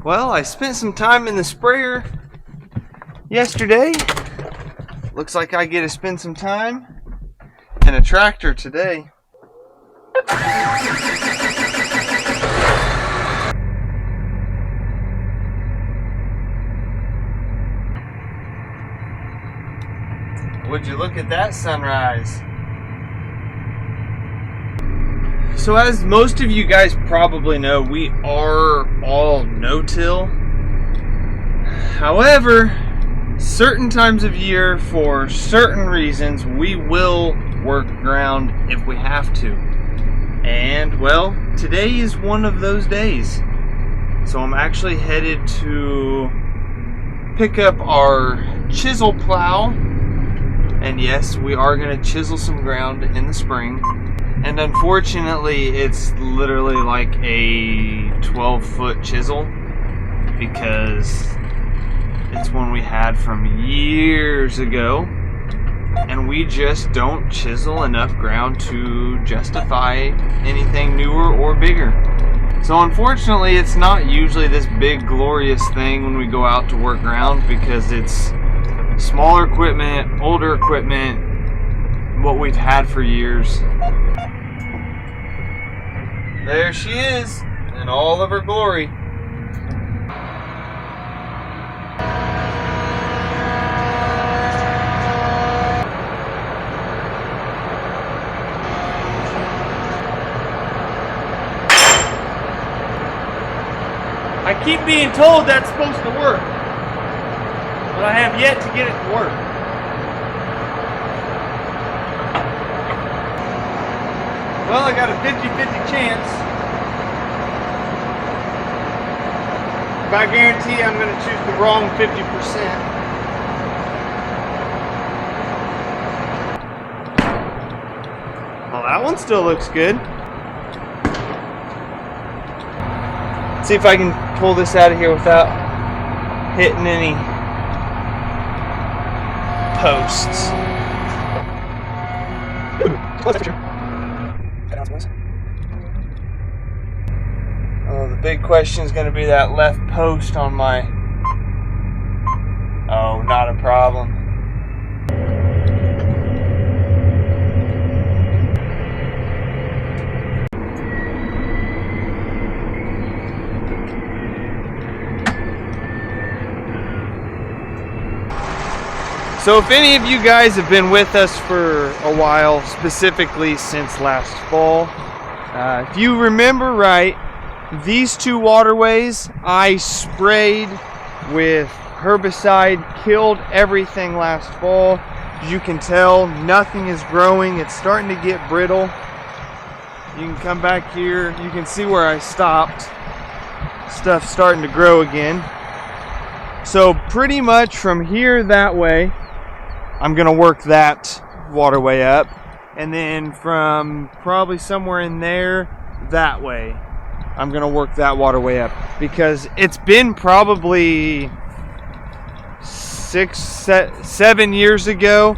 Well, I spent some time in the sprayer yesterday. Looks like I get to spend some time in a tractor today. Would you look at that sunrise? So as most of you guys probably know, we are all no-till. However, certain times of year, for certain reasons, we will work ground if we have to. And, well, today is one of those days. So I'm actually headed to pick up our chisel plow. And yes, we are going to chisel some ground in the spring. And unfortunately, it's literally like a 12-foot chisel because it's one we had from years ago. And we just don't chisel enough ground to justify anything newer or bigger. So unfortunately, it's not usually this big glorious thing when we go out to work ground because it's smaller equipment, older equipment, what we've had for years. There she is in all of her glory. I keep being told that's supposed to work, but I have yet to get it to work. Well, I got a 50-50 chance. But I guarantee I'm going to choose the wrong 50%. Well, that one still looks good. See if I can pull this out of here without hitting any posts. Oh, the big question is going to be that left post on my... Oh, not a problem. So if any of you guys have been with us for a while, specifically since last fall, if you remember right, these two waterways I sprayed with herbicide, killed everything last fall. As you can tell, nothing is growing. It's starting to get brittle. You can come back here. You can see where I stopped. Stuff's starting to grow again. So pretty much from here that way, I'm going to work that waterway up. And then from probably somewhere in there, that way, I'm going to work that waterway up. Because it's been probably 7 years ago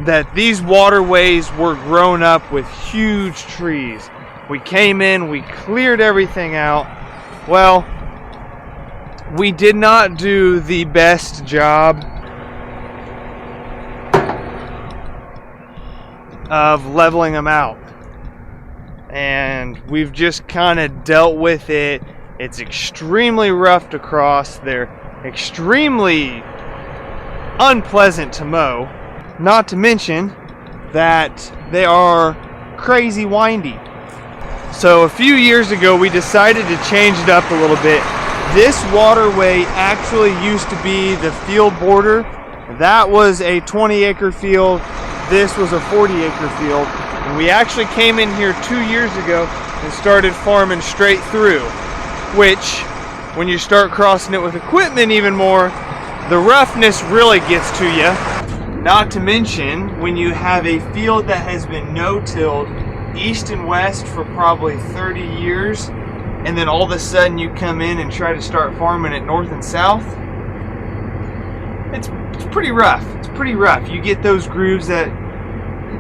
that these waterways were grown up with huge trees. We came in, we cleared everything out. Well, we did not do the best job of leveling them out, and we've just kind of dealt with it. It's extremely rough to cross. They're extremely unpleasant to mow, not to mention that they are crazy windy. So a few years ago we decided to change it up a little bit. This waterway actually used to be the field border. That was a 20-acre field. This was a 40-acre field, and we actually came in here 2 years ago and started farming straight through, which, when you start crossing it with equipment even more, the roughness really gets to you. Not to mention, when you have a field that has been no-tilled east and west for probably 30 years, and then all of a sudden you come in and try to start farming it north and south, it's pretty rough. It's pretty rough. You get those grooves that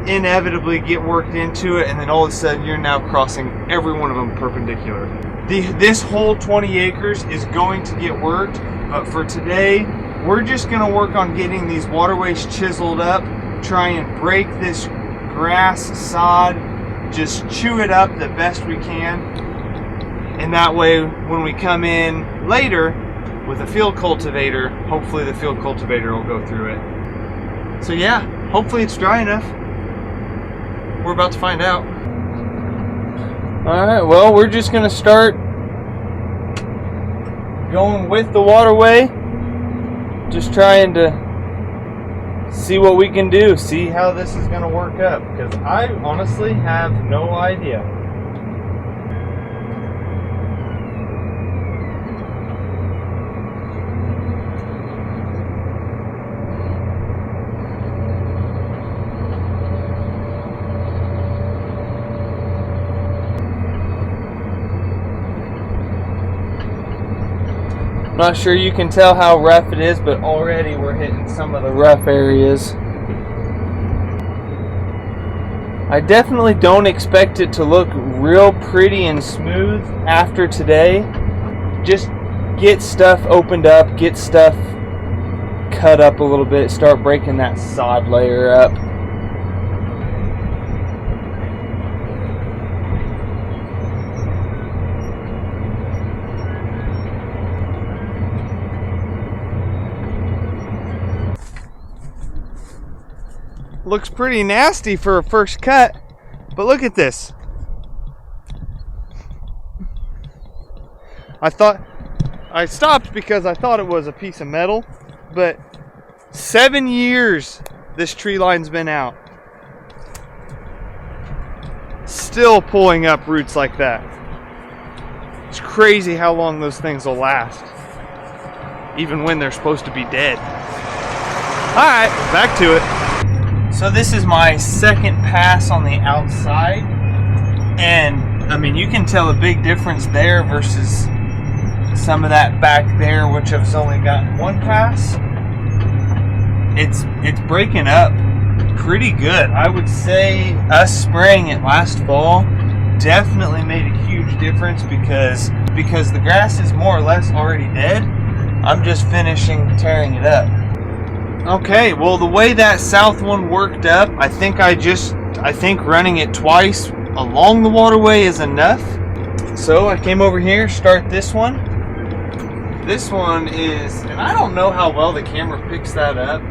inevitably get worked into it, and then all of a sudden you're now crossing every one of them perpendicular. This whole 20 acres is going to get worked, but for today, we're just going to work on getting these waterways chiseled up, try and break this grass sod, just chew it up the best we can, and that way when we come in later with a field cultivator, hopefully the field cultivator will go through it. So yeah, hopefully it's dry enough. We're about to find out. Alright, well, we're just going to start going with the waterway, just trying to see what we can do, see how this is going to work up, because I honestly have no idea. Not sure you can tell how rough it is, but already we're hitting some of the rough areas. I definitely don't expect it to look real pretty and smooth after today. Just get stuff opened up, get stuff cut up a little bit, start breaking that sod layer up. Looks pretty nasty for a first cut, but look at this. I stopped because I thought it was a piece of metal, but 7 years this tree line's been out. Still pulling up roots like that. It's crazy how long those things will last, even when they're supposed to be dead. Alright, back to it. So this is my second pass on the outside, and I mean, you can tell a big difference there versus some of that back there, which has only got one pass. It's breaking up pretty good. I would say us spraying it last fall definitely made a huge difference because the grass is more or less already dead. I'm just finishing tearing it up. Okay, well, the way that south one worked up, I think running it twice along the waterway is enough. So I came over here, start this one. This one is, and I don't know how well the camera picks that up,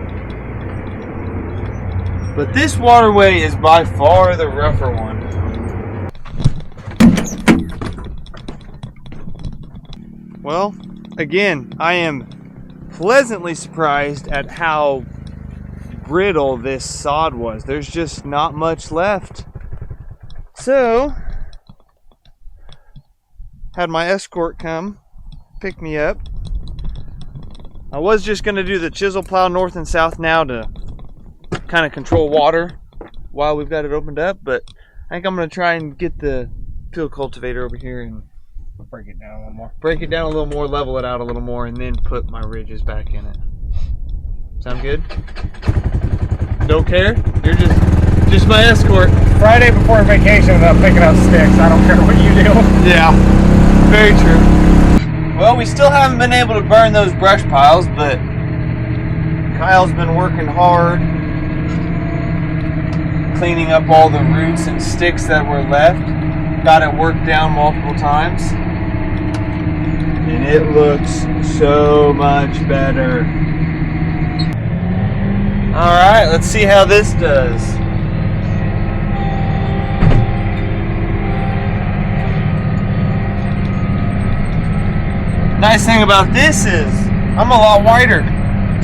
but this waterway is by far the rougher one. Well, again, I am pleasantly surprised at how brittle this sod was. There's just not much left. So, had my escort come pick me up. I was just going to do the chisel plow north and south now to kind of control water while we've got it opened up, but I think I'm going to try and get the field cultivator over here and break it down a little more. Break it down a little more, level it out a little more, and then put my ridges back in it. Sound good? Don't care? You're just my escort. Friday before vacation, I'm picking up sticks. I don't care what you do. Yeah, very true. Well, we still haven't been able to burn those brush piles, but Kyle's been working hard cleaning up all the roots and sticks that were left. Got it worked down multiple times. And it looks so much better. Alright, let's see how this does. Nice thing about this is I'm a lot wider.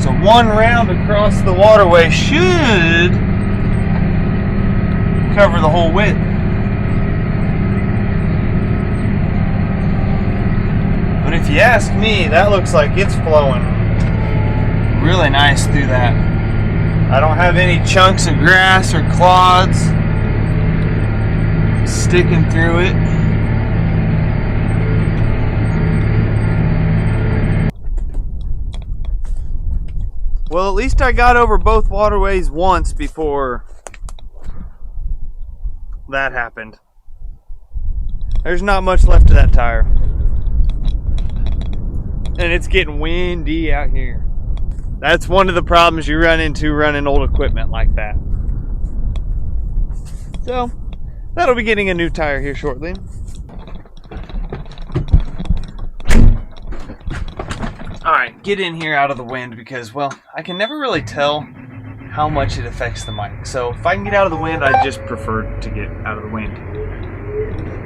So one round across the waterway should cover the whole width. But if you ask me, that looks like it's flowing really nice through that. I don't have any chunks of grass or clods sticking through it. Well, at least I got over both waterways once before that happened. There's not much left of that tire. And it's getting windy out here. That's one of the problems you run into running old equipment like that. So, that'll be getting a new tire here shortly. Alright, get in here out of the wind because, well, I can never really tell how much it affects the mic. So if I can get out of the wind, I just prefer to get out of the wind.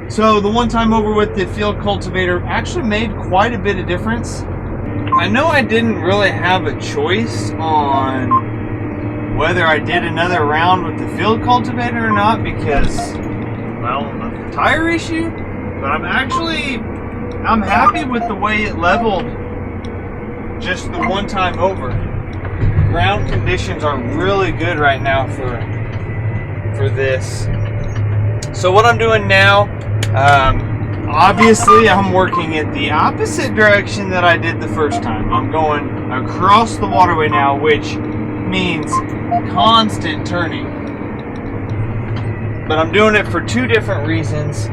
So the one time over with the field cultivator actually made quite a bit of difference. I know I didn't really have a choice on whether I did another round with the field cultivator or not because, well, the tire issue, but I'm happy with the way it leveled just the one time over. Ground conditions are really good right now for this. So what I'm doing now, obviously I'm working at the opposite direction that I did the first time. I'm going across the waterway now, which means constant turning. But I'm doing it for two different reasons.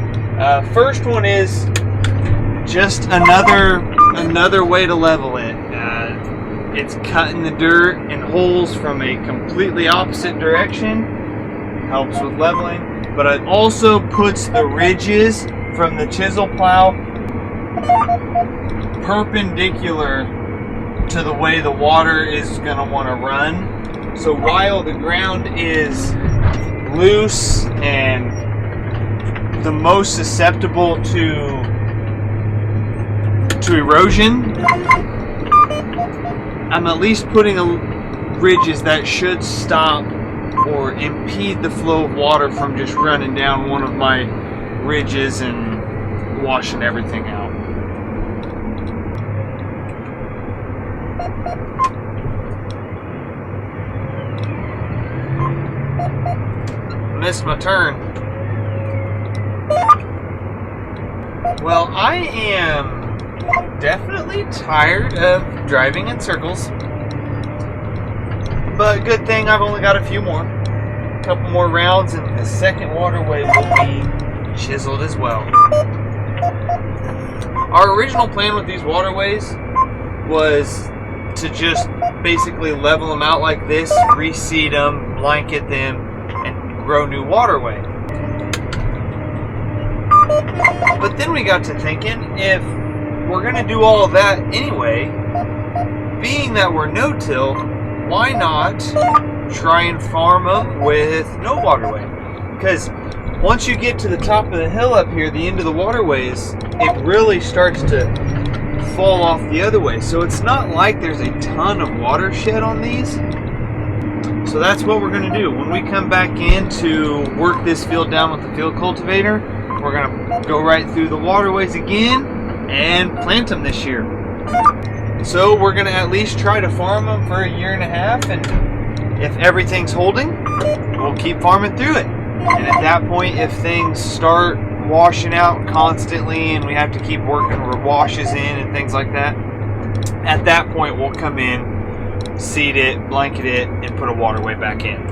First one is just another way to level it. It's cutting the dirt and holes from a completely opposite direction. Helps with leveling. But it also puts the ridges from the chisel plow perpendicular to the way the water is going to want to run. So while the ground is loose and the most susceptible to erosion, I'm at least putting ridges that should stop or impede the flow of water from just running down one of my ridges and washing everything out. Missed my turn. Well, I am definitely tired of driving in circles, but good thing I've only got a few more. A couple more rounds and the second waterway will be chiseled as well. Our original plan with these waterways was to just basically level them out like this, reseed them, blanket them, and grow new waterway. But then we got to thinking, if we're going to do all of that anyway, being that we're no-till, why not try and farm them with no waterway? Because once you get to the top of the hill up here, the end of the waterways, it really starts to fall off the other way. So it's not like there's a ton of watershed on these. So that's what we're going to do. When we come back in to work this field down with the field cultivator, we're going to go right through the waterways again and plant them this year. So we're going to at least try to farm them for a year and a half, and if everything's holding, we'll keep farming through it. And at that point, if things start washing out constantly and we have to keep working washes in and things like that, at that point we'll come in, seed it, blanket it, and put a waterway back in.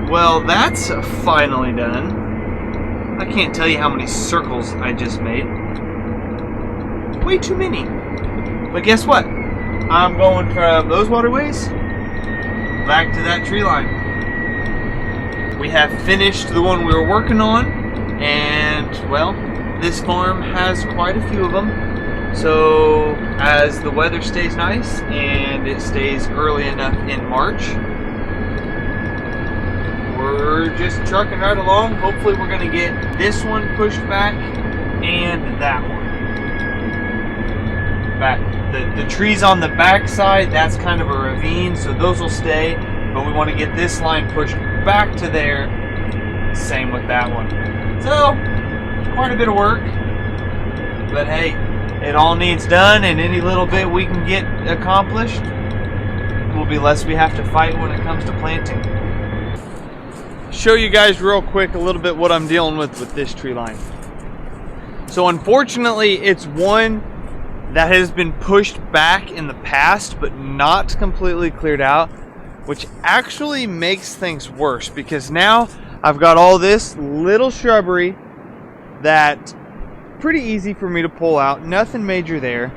Well, that's finally done. I can't tell you how many circles I just made. Way too many. But guess what? I'm going from those waterways back to that tree line. We have finished the one we were working on, and, well, this farm has quite a few of them. So, as the weather stays nice and it stays early enough in March, we're just trucking right along. Hopefully we're going to get this one pushed back and that one. The trees on the back side, that's kind of a ravine, so those will stay. But we want to get this line pushed back to there. Same with that one. So, quite a bit of work. But hey, it all needs done, and any little bit we can get accomplished will be less we have to fight when it comes to planting. Show you guys real quick a little bit what I'm dealing with this tree line. So unfortunately, it's one that has been pushed back in the past but not completely cleared out, which actually makes things worse because now I've got all this little shrubbery that pretty easy for me to pull out, nothing major there.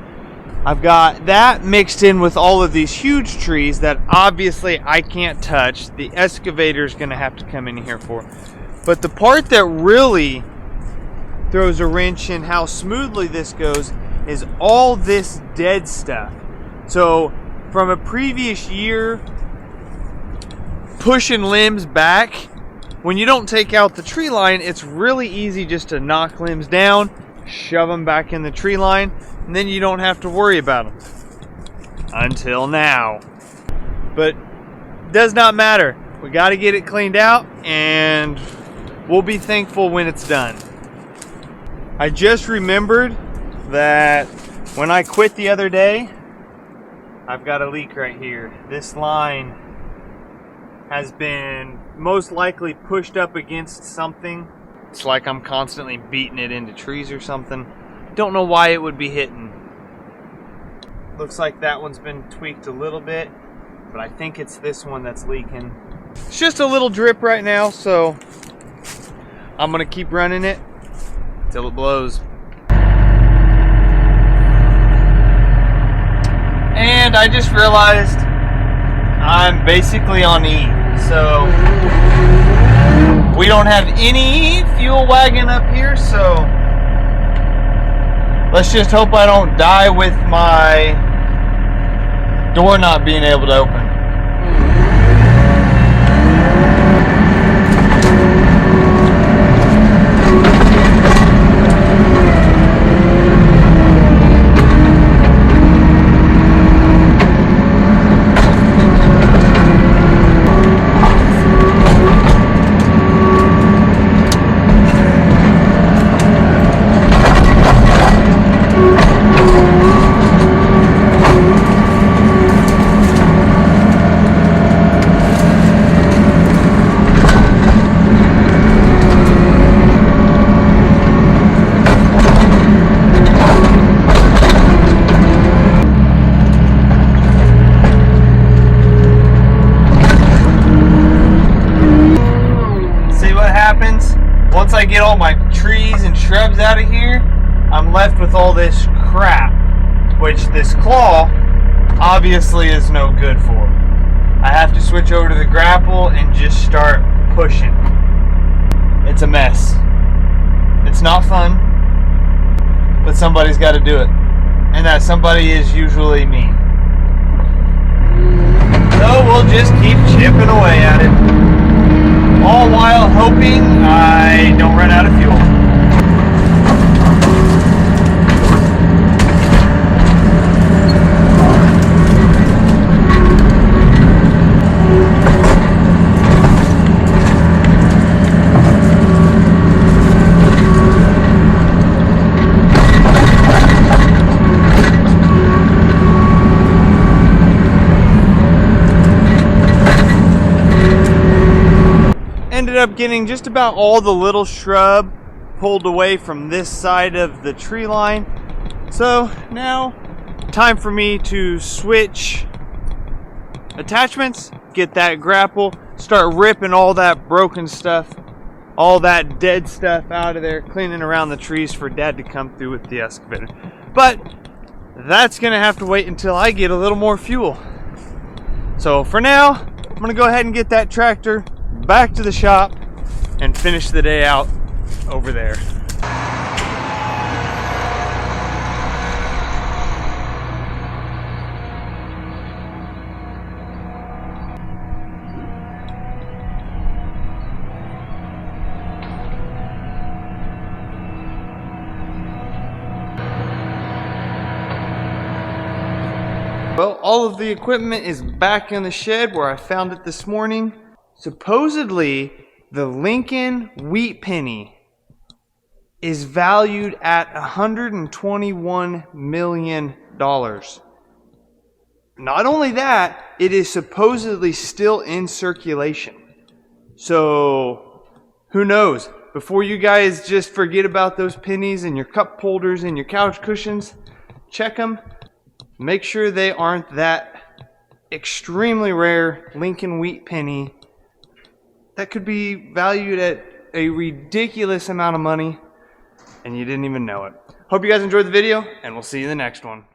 I've got that mixed in with all of these huge trees that obviously I can't touch. The excavator is going to have to come in here for. But the part that really throws a wrench in how smoothly this goes is all this dead stuff. So from a previous year, pushing limbs back, when you don't take out the tree line, it's really easy just to knock limbs down, shove them back in the tree line, and then you don't have to worry about them. Until now. But does not matter. We got to get it cleaned out, and we'll be thankful when it's done. I just remembered that when I quit the other day, I've got a leak right here. This line has been most likely pushed up against something. It's like I'm constantly beating it into trees or something. Don't know why it would be hitting. Looks like that one's been tweaked a little bit, but I think it's this one that's leaking. It's just a little drip right now, so I'm gonna keep running it till it blows. And I just realized I'm basically on E, so we don't have any fuel wagon up here, so let's just hope I don't die with my door not being able to open. Once I get all my trees and shrubs out of here, I'm left with all this crap, which this claw obviously is no good for. I have to switch over to the grapple and just start pushing. It's a mess. It's not fun, but somebody's got to do it. And that somebody is usually me. So we'll just keep chipping away at it. All while hoping I don't run out of fuel. Ended up getting just about all the little shrub pulled away from this side of the tree line. So now, time for me to switch attachments, get that grapple, start ripping all that broken stuff, all that dead stuff out of there, cleaning around the trees for Dad to come through with the excavator. But that's gonna have to wait until I get a little more fuel. So for now, I'm gonna go ahead and get that tractor back to the shop and finish the day out over there. Well, all of the equipment is back in the shed where I found it this morning. Supposedly, the Lincoln wheat penny is valued at $121 million. Not only that, it is supposedly still in circulation. So, who knows? Before you guys just forget about those pennies and your cup holders and your couch cushions, check them, make sure they aren't that extremely rare Lincoln wheat penny that could be valued at a ridiculous amount of money and you didn't even know it. Hope you guys enjoyed the video, and we'll see you in the next one.